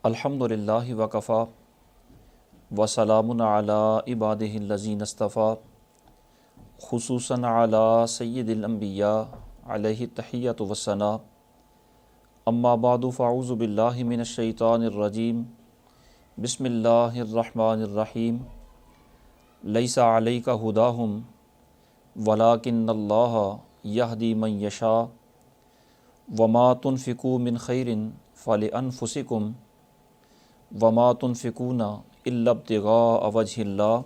الحمدللہ وکفا وسلام علی عبادہ الذین اصطفیٰ خصوصاً علی سید الانبیاء علیہ التحیۃ والثناء اما بعد فاعوذ باللہ من الشیطان الرجیم بسم اللہ الرحمن الرحیم لیس علیک ھداھم ولکن اللہ یہدی من یشاء وما تنفقوا من خیر فلانفسکم وما تنفقون الا ابتغاء وجہ اللہ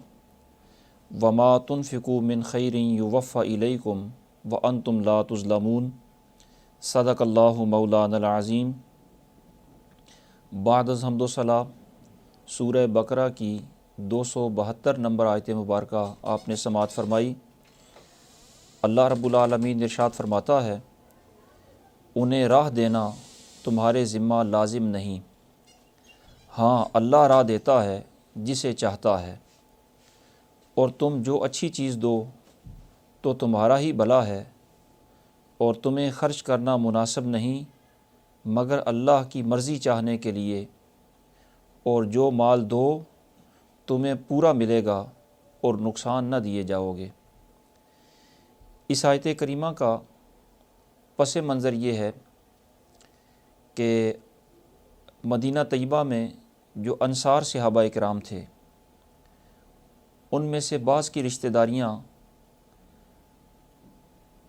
وما تنفقوا من خیر یوفى الیکم وانتم لا تظلمون صدق اللہ مولانا العظیم۔ بعد از حمد و ثنا سورہ بقرہ کی 272 نمبر آیت مبارکہ آپ نے سماعت فرمائی۔ اللہ رب العالمین ارشاد فرماتا ہے، انہیں راہ دینا تمہارے ذمہ لازم نہیں، ہاں اللہ راہ دیتا ہے جسے چاہتا ہے، اور تم جو اچھی چیز دو تو تمہارا ہی بھلا ہے، اور تمہیں خرچ کرنا مناسب نہیں مگر اللہ کی مرضی چاہنے کے لیے، اور جو مال دو تمہیں پورا ملے گا اور نقصان نہ دیے جاؤ گے۔ اس آیت کریمہ کا پس منظر یہ ہے کہ مدینہ طیبہ میں جو انصار صحابہ کرام تھے، ان میں سے بعض کی رشتہ داریاں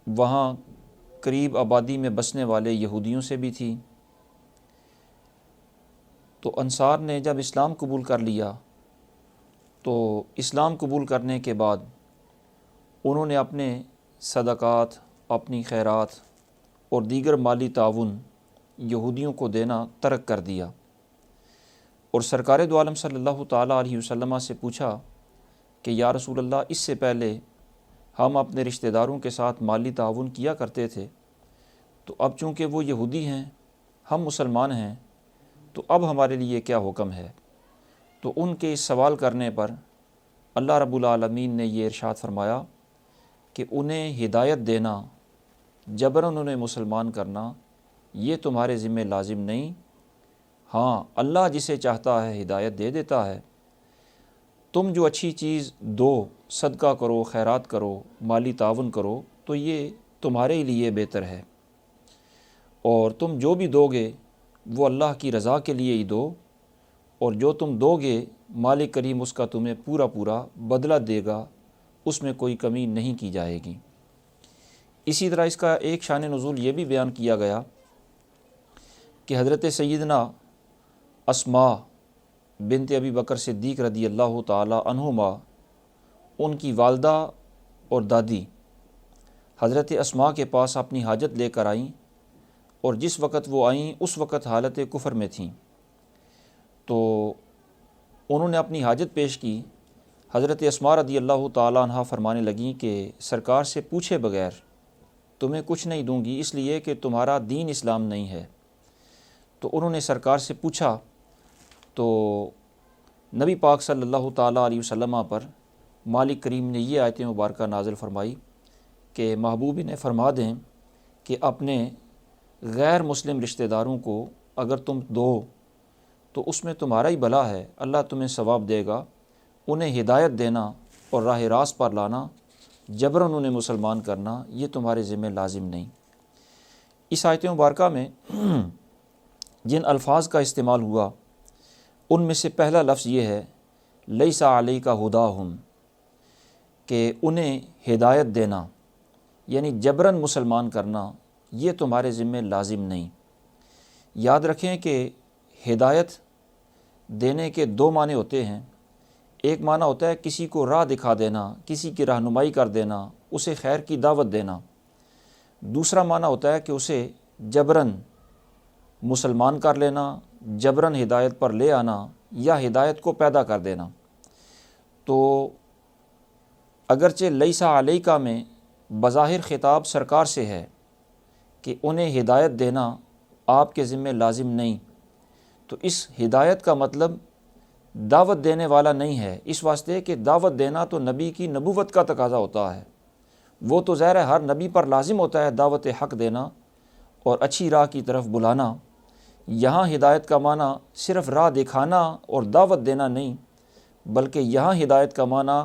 وہاں قریب آبادی میں بسنے والے یہودیوں سے بھی تھیں، تو انصار نے جب اسلام قبول کر لیا تو اسلام قبول کرنے کے بعد انہوں نے اپنے صدقات، اپنی خیرات اور دیگر مالی تعاون یہودیوں کو دینا ترک کر دیا، اور سرکار دو عالم صلی اللہ تعالیٰ علیہ وسلم سے پوچھا کہ یا رسول اللہ، اس سے پہلے ہم اپنے رشتہ داروں کے ساتھ مالی تعاون کیا کرتے تھے، تو اب چونکہ وہ یہودی ہیں، ہم مسلمان ہیں، تو اب ہمارے لیے کیا حکم ہے؟ تو ان کے اس سوال کرنے پر اللہ رب العالمین نے یہ ارشاد فرمایا کہ انہیں ہدایت دینا، جبراً انہیں مسلمان کرنا، یہ تمہارے ذمہ لازم نہیں، ہاں اللہ جسے چاہتا ہے ہدایت دے دیتا ہے۔ تم جو اچھی چیز دو، صدقہ کرو، خیرات کرو، مالی تعاون کرو، تو یہ تمہارے لیے بہتر ہے، اور تم جو بھی دو گے وہ اللہ کی رضا کے لیے ہی دو، اور جو تم دو گے مالک کریم اس کا تمہیں پورا پورا بدلہ دے گا، اس میں کوئی کمی نہیں کی جائے گی۔ اسی طرح اس کا ایک شان نزول یہ بھی بیان کیا گیا کہ حضرت سیدنا اسماء بنت ابی بکر صدیق رضی اللہ تعالی عنہما، ان کی والدہ اور دادی حضرت اسماء کے پاس اپنی حاجت لے کر آئیں، اور جس وقت وہ آئیں اس وقت حالت کفر میں تھیں، تو انہوں نے اپنی حاجت پیش کی۔ حضرت اسماء رضی اللہ تعالیٰ عنہ فرمانے لگیں کہ سرکار سے پوچھے بغیر تمہیں کچھ نہیں دوں گی، اس لیے کہ تمہارا دین اسلام نہیں ہے۔ تو انہوں نے سرکار سے پوچھا، تو نبی پاک صلی اللہ تعالیٰ علیہ وسلم پر مالک کریم نے یہ آیت مبارکہ نازل فرمائی کہ محبوب نے فرما دیں کہ اپنے غیر مسلم رشتہ داروں کو اگر تم دو تو اس میں تمہارا ہی بھلا ہے، اللہ تمہیں ثواب دے گا۔ انہیں ہدایت دینا اور راہ راست پر لانا، جبراً انہیں مسلمان کرنا، یہ تمہارے ذمہ لازم نہیں۔ اس آیت مبارکہ میں جن الفاظ کا استعمال ہوا ان میں سے پہلا لفظ یہ ہے لیس علیک ھداھم، کہ انہیں ہدایت دینا، یعنی جبراً مسلمان کرنا، یہ تمہارے ذمہ لازم نہیں۔ یاد رکھیں کہ ہدایت دینے کے دو معنی ہوتے ہیں۔ ایک معنی ہوتا ہے کسی کو راہ دکھا دینا، کسی کی رہنمائی کر دینا، اسے خیر کی دعوت دینا۔ دوسرا معنی ہوتا ہے کہ اسے جبراً مسلمان کر لینا، جبراً ہدایت پر لے آنا، یا ہدایت کو پیدا کر دینا۔ تو اگرچہ لیس علیکہ میں بظاہر خطاب سرکار سے ہے کہ انہیں ہدایت دینا آپ کے ذمہ لازم نہیں، تو اس ہدایت کا مطلب دعوت دینے والا نہیں ہے، اس واسطے کہ دعوت دینا تو نبی کی نبوت کا تقاضا ہوتا ہے، وہ تو ظاہر ہے ہر نبی پر لازم ہوتا ہے دعوت حق دینا اور اچھی راہ کی طرف بلانا۔ یہاں ہدایت کا معنی صرف راہ دکھانا اور دعوت دینا نہیں، بلکہ یہاں ہدایت کا معنی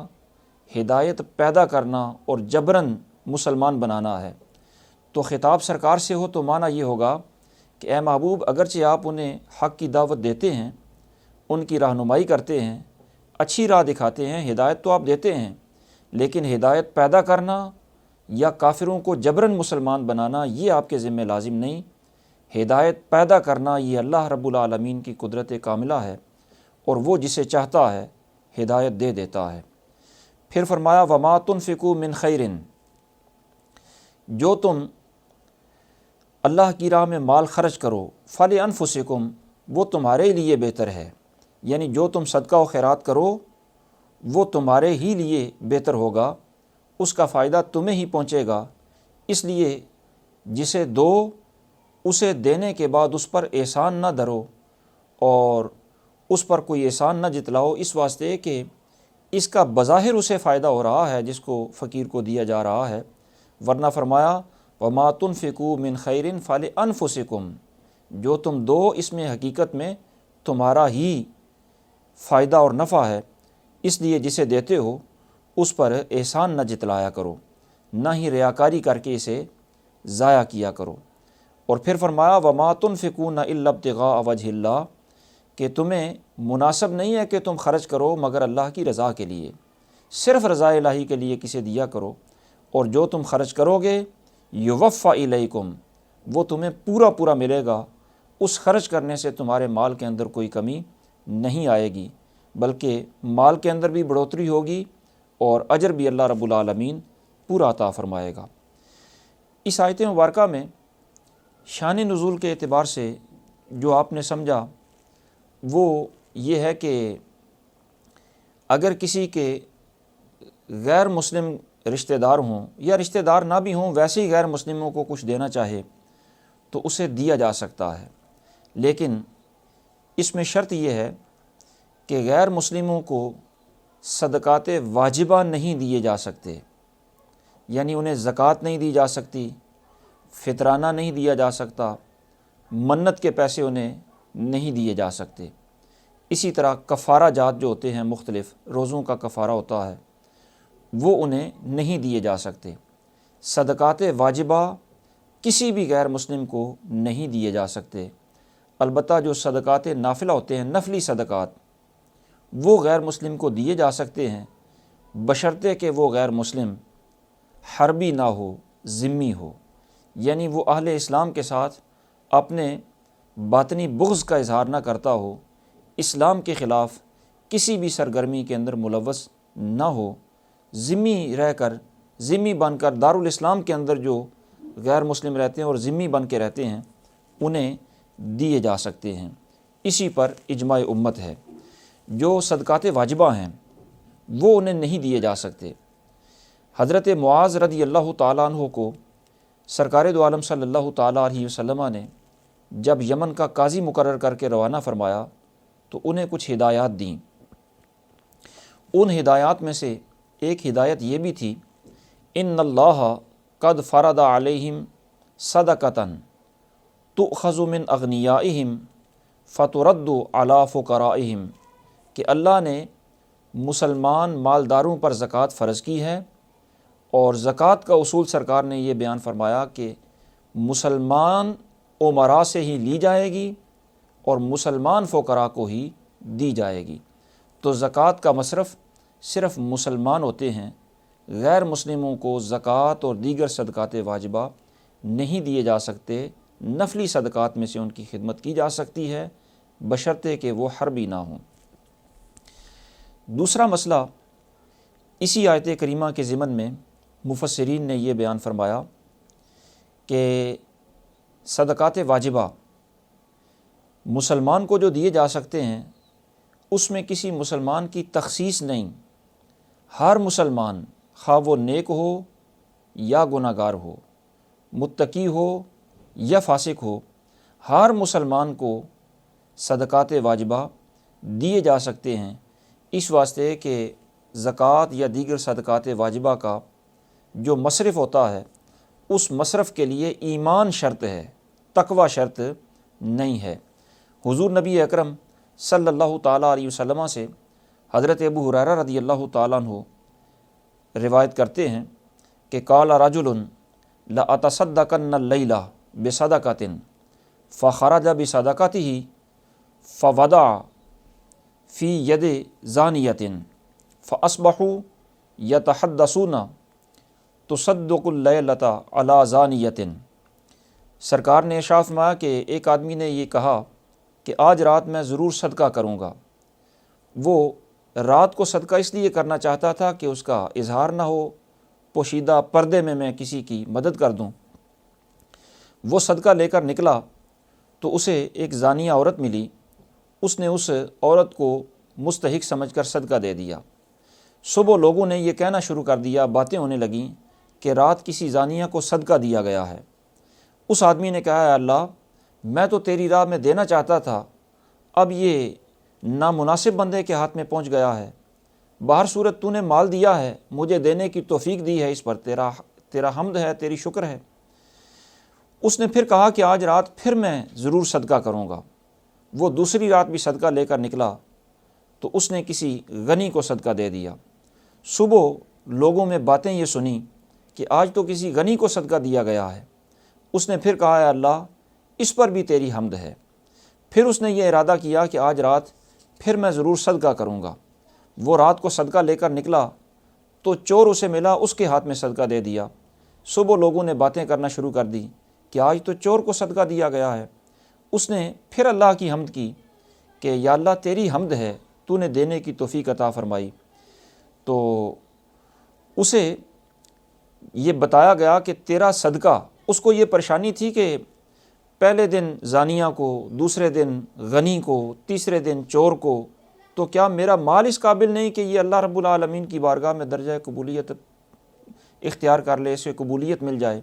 ہدایت پیدا کرنا اور جبراً مسلمان بنانا ہے۔ تو خطاب سرکار سے ہو تو معنی یہ ہوگا کہ اے محبوب، اگرچہ آپ انہیں حق کی دعوت دیتے ہیں، ان کی رہنمائی کرتے ہیں، اچھی راہ دکھاتے ہیں، ہدایت تو آپ دیتے ہیں، لیکن ہدایت پیدا کرنا یا کافروں کو جبراً مسلمان بنانا یہ آپ کے ذمہ لازم نہیں۔ ہدایت پیدا کرنا یہ اللہ رب العالمین کی قدرت کاملہ ہے، اور وہ جسے چاہتا ہے ہدایت دے دیتا ہے۔ پھر فرمایا وَمَا تُنْفِقُوا مِنْ خَيْرٍ، جو تم اللہ کی راہ میں مال خرچ کرو فَلِأَنفُسِكُمْ، وہ تمہارے لیے بہتر ہے، یعنی جو تم صدقہ و خیرات کرو وہ تمہارے ہی لیے بہتر ہوگا، اس کا فائدہ تمہیں ہی پہنچے گا۔ اس لیے جسے دو اسے دینے کے بعد اس پر احسان نہ دھرو اور اس پر کوئی احسان نہ جتلاؤ، اس واسطے کہ اس کا بظاہر اسے فائدہ ہو رہا ہے جس کو فقیر کو دیا جا رہا ہے، ورنہ فرمایا وَمَا تُنْفِقُوا مِنْ خَيْرٍ فَلِأَنفُسِكُمْ، جو تم دو اس میں حقیقت میں تمہارا ہی فائدہ اور نفع ہے، اس لیے جسے دیتے ہو اس پر احسان نہ جتلایا کرو، نہ ہی ریاکاری کر کے اسے ضائع کیا کرو۔ اور پھر فرمایا وَمَا تُنْفِقُونَ إِلَّا ابْتِغَاءَ وَجْهِ اللَّهِ، کہ تمہیں مناسب نہیں ہے کہ تم خرچ کرو مگر اللہ کی رضا کے لیے، صرف رضا الہی کے لیے کسے دیا کرو، اور جو تم خرچ کرو گے یوفا الیکم، وہ تمہیں پورا پورا ملے گا، اس خرچ کرنے سے تمہارے مال کے اندر کوئی کمی نہیں آئے گی، بلکہ مال کے اندر بھی بڑھوتری ہوگی اور اجر بھی اللہ رب العالمین پورا عطا فرمائے گا۔ اس آیت مبارکہ میں شان نزول کے اعتبار سے جو آپ نے سمجھا وہ یہ ہے کہ اگر کسی کے غیر مسلم رشتہ دار ہوں یا رشتہ دار نہ بھی ہوں، ویسے ہی غیر مسلموں کو کچھ دینا چاہے تو اسے دیا جا سکتا ہے، لیکن اس میں شرط یہ ہے کہ غیر مسلموں کو صدقات واجبہ نہیں دیے جا سکتے، یعنی انہیں زکوٰۃ نہیں دی جا سکتی، فطرانہ نہیں دیا جا سکتا، منت کے پیسے انہیں نہیں دیے جا سکتے۔ اسی طرح کفارہ جات جو ہوتے ہیں، مختلف روزوں کا کفارہ ہوتا ہے، وہ انہیں نہیں دیے جا سکتے۔ صدقات واجبہ کسی بھی غیر مسلم کو نہیں دیے جا سکتے، البتہ جو صدقات نافلہ ہوتے ہیں، نفلی صدقات، وہ غیر مسلم کو دیے جا سکتے ہیں، بشرطے کہ وہ غیر مسلم حربی نہ ہو، ذمی ہو، یعنی وہ اہل اسلام کے ساتھ اپنے باطنی بغض کا اظہار نہ کرتا ہو، اسلام کے خلاف کسی بھی سرگرمی کے اندر ملوث نہ ہو، ذمی رہ کر، ذمی بن کر دارالاسلام کے اندر جو غیر مسلم رہتے ہیں اور ذمی بن کے رہتے ہیں انہیں دیے جا سکتے ہیں۔ اسی پر اجماع امت ہے۔ جو صدقات واجبہ ہیں وہ انہیں نہیں دیے جا سکتے۔ حضرت معاذ رضی اللہ تعالیٰ عنہ کو سرکار دو عالم صلی اللہ تعالیٰ علیہ وسلم نے جب یمن کا قاضی مقرر کر کے روانہ فرمایا تو انہیں کچھ ہدایات دیں۔ ان ہدایات میں سے ایک ہدایت یہ بھی تھی ان اللہ قد فرض علیہم صدقۃ تؤخذ من اغنیائہم فترد علی فقرائہم، کہ اللہ نے مسلمان مالداروں پر زکوٰۃ فرض کی ہے، اور زکوٰۃ کا اصول سرکار نے یہ بیان فرمایا کہ مسلمان امراء سے ہی لی جائے گی اور مسلمان فقراء کو ہی دی جائے گی۔ تو زکوٰۃ کا مصرف صرف مسلمان ہوتے ہیں، غیر مسلموں کو زکوٰۃ اور دیگر صدقات واجبہ نہیں دیے جا سکتے، نفلی صدقات میں سے ان کی خدمت کی جا سکتی ہے بشرطے کہ وہ حربی نہ ہوں۔ دوسرا مسئلہ اسی آیت کریمہ کے ضمن میں مفسرین نے یہ بیان فرمایا کہ صدقات واجبہ مسلمان کو جو دیے جا سکتے ہیں اس میں کسی مسلمان کی تخصیص نہیں، ہر مسلمان خواہ وہ نیک ہو یا گناہ گار ہو، متقی ہو یا فاسق ہو، ہر مسلمان کو صدقات واجبہ دیے جا سکتے ہیں، اس واسطے کہ زکوٰۃ یا دیگر صدقات واجبہ کا جو مصرف ہوتا ہے اس مصرف کے لیے ایمان شرط ہے، تقوی شرط نہیں ہے۔ حضور نبی اکرم صلی اللہ تعالیٰ علیہ وسلم سے حضرت ابو ہریرہ رضی اللہ تعالیٰ عنہ روایت کرتے ہیں کہ قال رجل لأتصدقن اللیلہ بصدقۃ فخرج بصدقته فوضع فی ید زانیۃ فاصبحوا یتحدثون تصدق اللیلۃ علی زانیۃ۔ سرکار نے ارشاد فرمایا کہ ایک آدمی نے یہ کہا کہ آج رات میں ضرور صدقہ کروں گا۔ وہ رات کو صدقہ اس لیے کرنا چاہتا تھا کہ اس کا اظہار نہ ہو، پوشیدہ پردے میں کسی کی مدد کر دوں۔ وہ صدقہ لے کر نکلا تو اسے ایک زانیہ عورت ملی، اس نے اس عورت کو مستحق سمجھ کر صدقہ دے دیا۔ صبح لوگوں نے یہ کہنا شروع کر دیا، باتیں ہونے لگیں کہ رات کسی زانیہ کو صدقہ دیا گیا ہے۔ اس آدمی نے کہا، اے اللہ، میں تو تیری راہ میں دینا چاہتا تھا، اب یہ نامناسب بندے کے ہاتھ میں پہنچ گیا ہے۔ بہر صورت تو نے مال دیا ہے، مجھے دینے کی توفیق دی ہے، اس پر تیرا حمد ہے، تیری شکر ہے۔ اس نے پھر کہا کہ آج رات پھر میں ضرور صدقہ کروں گا۔ وہ دوسری رات بھی صدقہ لے کر نکلا تو اس نے کسی غنی کو صدقہ دے دیا۔ صبح لوگوں میں باتیں یہ سنی کہ آج تو کسی غنی کو صدقہ دیا گیا ہے۔ اس نے پھر کہا، اے اللہ، اس پر بھی تیری حمد ہے۔ پھر اس نے یہ ارادہ کیا کہ آج رات پھر میں ضرور صدقہ کروں گا۔ وہ رات کو صدقہ لے کر نکلا تو چور اسے ملا، اس کے ہاتھ میں صدقہ دے دیا۔ صبح لوگوں نے باتیں کرنا شروع کر دی کہ آج تو چور کو صدقہ دیا گیا ہے۔ اس نے پھر اللہ کی حمد کی کہ یا اللہ تیری حمد ہے، تو نے دینے کی توفیق عطا فرمائی۔ تو اسے یہ بتایا گیا کہ تیرا صدقہ، اس کو یہ پریشانی تھی کہ پہلے دن زانیہ کو، دوسرے دن غنی کو، تیسرے دن چور کو، تو کیا میرا مال اس قابل نہیں کہ یہ اللہ رب العالمین کی بارگاہ میں درجہ قبولیت اختیار کر لے، اسے قبولیت مل جائے؟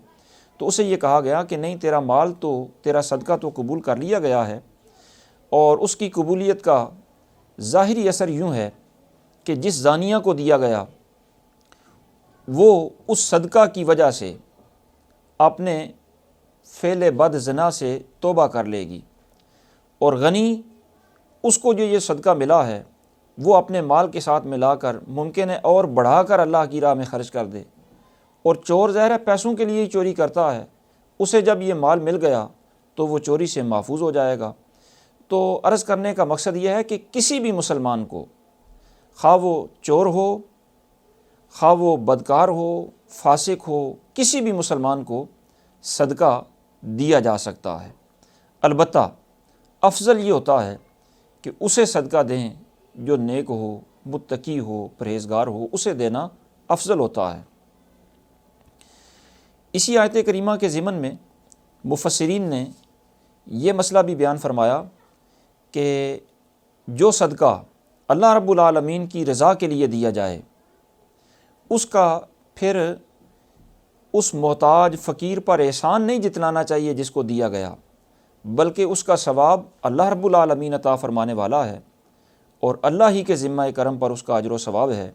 تو اسے یہ کہا گیا کہ نہیں، تیرا مال تو، تیرا صدقہ تو قبول کر لیا گیا ہے، اور اس کی قبولیت کا ظاہری اثر یوں ہے کہ جس زانیہ کو دیا گیا وہ اس صدقہ کی وجہ سے اپنے فعل بد زنا سے توبہ کر لے گی، اور غنی، اس کو جو یہ صدقہ ملا ہے وہ اپنے مال کے ساتھ ملا کر ممکن ہے اور بڑھا کر اللہ کی راہ میں خرچ کر دے، اور چور ظاہر ہے پیسوں کے لیے ہی چوری کرتا ہے، اسے جب یہ مال مل گیا تو وہ چوری سے محفوظ ہو جائے گا۔ تو عرض کرنے کا مقصد یہ ہے کہ کسی بھی مسلمان کو، خواہ وہ چور ہو، خواہ وہ بدکار ہو، فاسق ہو، کسی بھی مسلمان کو صدقہ دیا جا سکتا ہے۔ البتہ افضل یہ ہوتا ہے کہ اسے صدقہ دیں جو نیک ہو، متقی ہو، پرہیزگار ہو، اسے دینا افضل ہوتا ہے۔ اسی آیت کریمہ کے ضمن میں مفسرین نے یہ مسئلہ بھی بیان فرمایا کہ جو صدقہ اللہ رب العالمین کی رضا کے لیے دیا جائے، اس کا پھر اس محتاج فقیر پر احسان نہیں جتلانا چاہیے جس کو دیا گیا، بلکہ اس کا ثواب اللہ رب العالمین عطا فرمانے والا ہے، اور اللہ ہی کے ذمہ کرم پر اس کا اجر و ثواب ہے۔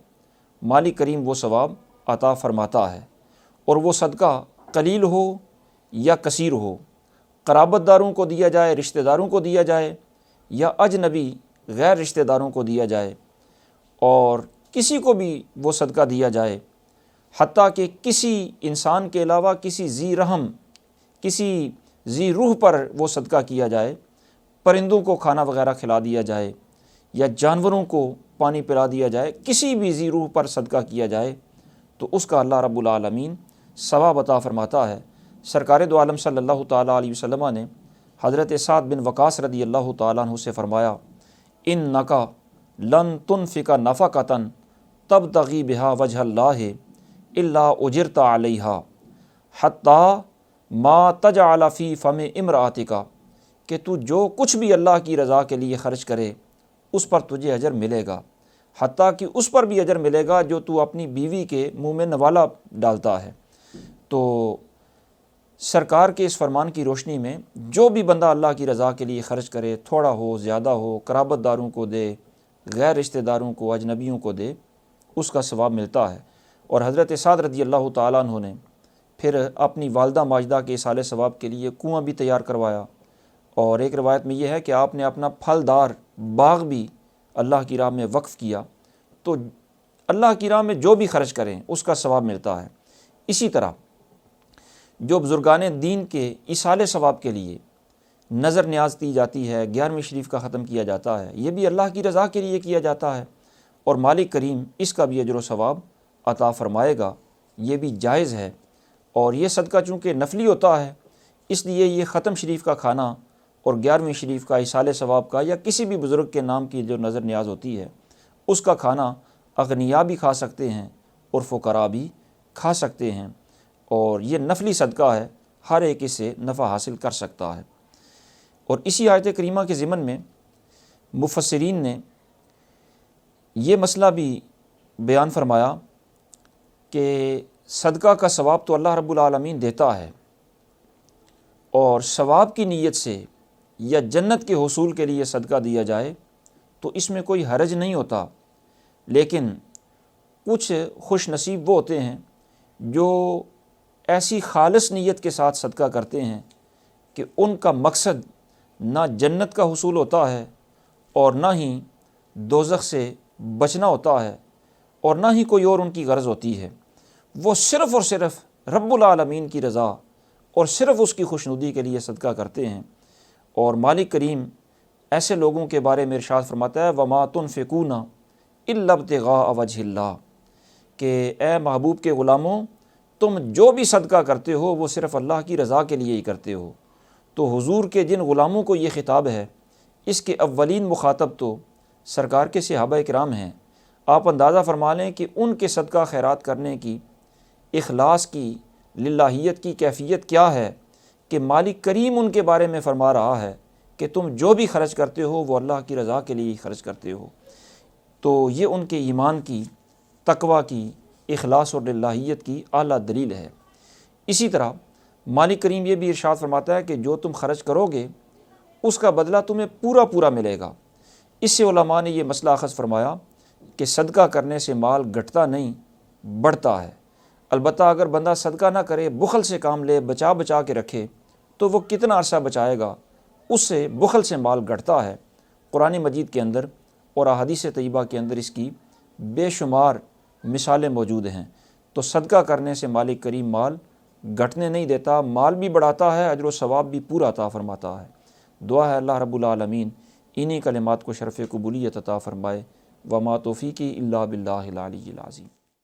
مالک کریم وہ ثواب عطا فرماتا ہے، اور وہ صدقہ قلیل ہو یا کثیر ہو، قرابت داروں کو دیا جائے، رشتہ داروں کو دیا جائے، یا اجنبی غیر رشتہ داروں کو دیا جائے، اور کسی کو بھی وہ صدقہ دیا جائے، حتیٰ کہ کسی انسان کے علاوہ کسی ذی رحم، کسی ذی روح پر وہ صدقہ کیا جائے، پرندوں کو کھانا وغیرہ کھلا دیا جائے، یا جانوروں کو پانی پلا دیا جائے، کسی بھی ذی روح پر صدقہ کیا جائے تو اس کا اللہ رب العالمین ثواب عطا فرماتا ہے۔ سرکار دو عالم صلی اللہ تعالیٰ علیہ وسلم نے حضرت سعد بن وقاص رضی اللہ تعالیٰ عنہ سے فرمایا، انکا لن تنفق نفقۃ تبتغی بہا وجہ اللہ الا اجرت علیہا حتی ما تجعل فی فم امرأتک، کہ تو جو کچھ بھی اللہ کی رضا کے لیے خرچ کرے اس پر تجھے اجر ملے گا، حتیٰ کہ اس پر بھی اجر ملے گا جو تو اپنی بیوی کے منہ میں نوالا ڈالتا ہے۔ تو سرکار کے اس فرمان کی روشنی میں جو بھی بندہ اللہ کی رضا کے لیے خرچ کرے، تھوڑا ہو زیادہ ہو، قرابت داروں کو دے، غیر رشتہ داروں کو، اجنبیوں کو دے، اس کا ثواب ملتا ہے۔ اور حضرت سعد رضی اللہ تعالیٰ عنہ نے پھر اپنی والدہ ماجدہ کے ایصال ثواب کے لیے کنواں بھی تیار کروایا، اور ایک روایت میں یہ ہے کہ آپ نے اپنا پھلدار باغ بھی اللہ کی راہ میں وقف کیا، تو اللہ کی راہ میں جو بھی خرچ کریں اس کا ثواب ملتا ہے۔ اسی طرح جو بزرگان دین کے ایصال ثواب کے لیے نظر نیاز دی جاتی ہے، 11ویں شریف کا ختم کیا جاتا ہے، یہ بھی اللہ کی رضا کے لیے کیا جاتا ہے، اور مالک کریم اس کا بھی اجر و ثواب عطا فرمائے گا، یہ بھی جائز ہے۔ اور یہ صدقہ چونکہ نفلی ہوتا ہے، اس لیے یہ ختم شریف کا کھانا اور 11ویں شریف کا ایصال ثواب کا یا کسی بھی بزرگ کے نام کی جو نظر نیاز ہوتی ہے اس کا کھانا اغنیاء بھی کھا سکتے ہیں اور فقراء بھی کھا سکتے ہیں، اور یہ نفلی صدقہ ہے، ہر ایک اس سے نفع حاصل کر سکتا ہے۔ اور اسی آیت کریمہ کے ضمن میں مفسرین نے یہ مسئلہ بھی بیان فرمایا کہ صدقہ کا ثواب تو اللہ رب العالمین دیتا ہے، اور ثواب کی نیت سے یا جنت کے حصول کے لیے صدقہ دیا جائے تو اس میں کوئی حرج نہیں ہوتا، لیکن کچھ خوش نصیب وہ ہوتے ہیں جو ایسی خالص نیت کے ساتھ صدقہ کرتے ہیں کہ ان کا مقصد نہ جنت کا حصول ہوتا ہے اور نہ ہی دوزخ سے بچنا ہوتا ہے اور نہ ہی کوئی اور ان کی غرض ہوتی ہے، وہ صرف اور صرف رب العالمین کی رضا اور صرف اس کی خوشنودی کے لیے صدقہ کرتے ہیں۔ اور مالک کریم ایسے لوگوں کے بارے میں ارشاد فرماتا ہے وَمَا تُنْفِقُونَ إِلَّا ابْتِغَاءَ وَجْهِ اللَّهِ، کہ اے محبوب کے غلاموں تم جو بھی صدقہ کرتے ہو وہ صرف اللہ کی رضا کے لیے ہی کرتے ہو۔ تو حضور کے جن غلاموں کو یہ خطاب ہے اس کے اولین مخاطب تو سرکار کے صحابہ کرام ہیں۔ آپ اندازہ فرما لیں کہ ان کے صدقہ خیرات کرنے کی، اخلاص کی، للہیت کی کیفیت کیا ہے کہ مالک کریم ان کے بارے میں فرما رہا ہے کہ تم جو بھی خرچ کرتے ہو وہ اللہ کی رضا کے لیے ہی خرچ کرتے ہو۔ تو یہ ان کے ایمان کی، تقوی کی، اخلاص اور للہیت کی اعلیٰ دلیل ہے۔ اسی طرح مالک کریم یہ بھی ارشاد فرماتا ہے کہ جو تم خرچ کرو گے اس کا بدلہ تمہیں پورا پورا ملے گا۔ اس سے علماء نے یہ مسئلہ اخذ فرمایا کہ صدقہ کرنے سے مال گھٹتا نہیں، بڑھتا ہے۔ البتہ اگر بندہ صدقہ نہ کرے، بخل سے کام لے، بچا بچا کے رکھے، تو وہ کتنا عرصہ بچائے گا، اس سے بخل سے مال گھٹتا ہے۔ قرآن مجید کے اندر اور احادیث طیبہ کے اندر اس کی بے شمار مثالیں موجود ہیں۔ تو صدقہ کرنے سے مالک کریم مال گھٹنے نہیں دیتا، مال بھی بڑھاتا ہے، اجر و ثواب بھی پورا عطا فرماتا ہے۔ دعا ہے اللہ رب العالمین انہی کلمات کو شرف قبولیت عطا فرمائے۔ وما توفیقی الا باللہ العلی العظیم۔